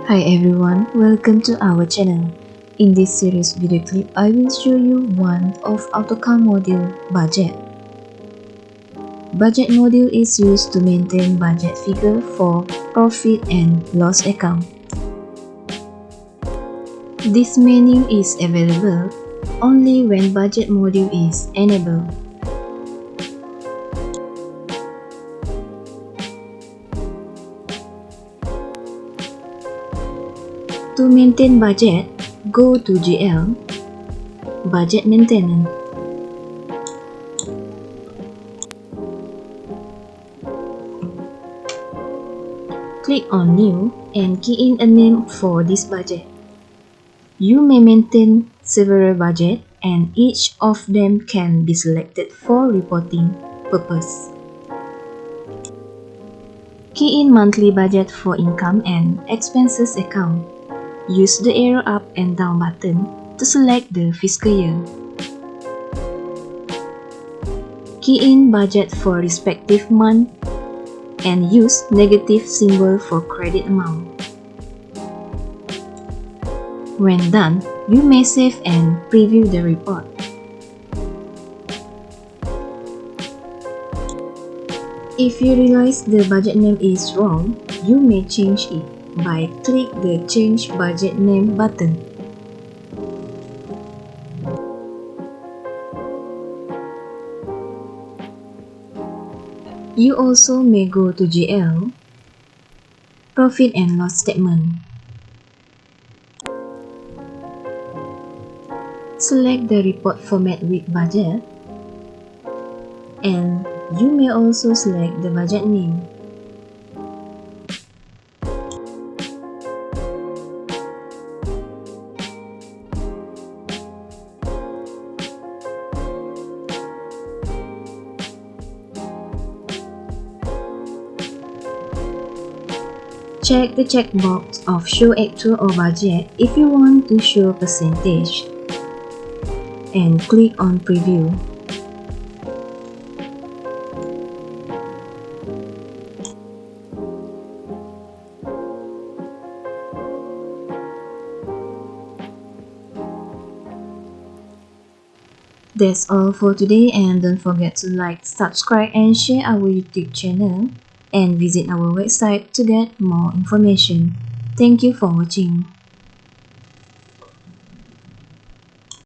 Hi everyone, welcome to our channel. In this series video clip, I will show you one of AutoCount module, budget. Budget module is used to maintain budget figure for profit and loss account. This menu is available only when budget module is enabled. To maintain budget, go to GL, Budget Maintenance. Click on New and key in a name for this budget. You may maintain several budgets and each of them can be selected for reporting purpose. Key in monthly budget for income and expenses account. Use the arrow up and down button to select the fiscal year. Key in budget for respective month and use negative symbol for credit amount. When done, you may save and preview the report. If you realize the budget name is wrong, you may change it by click the Change Budget Name button. You also may go to GL, Profit and Loss Statement. Select the report format with budget, and you may also select the budget name. Check the checkbox of Show Actual or Budget if you want to show percentage, and click on Preview. That's all for today, and don't forget to like, subscribe and share our YouTube channel and visit our website to get more information. Thank you for watching.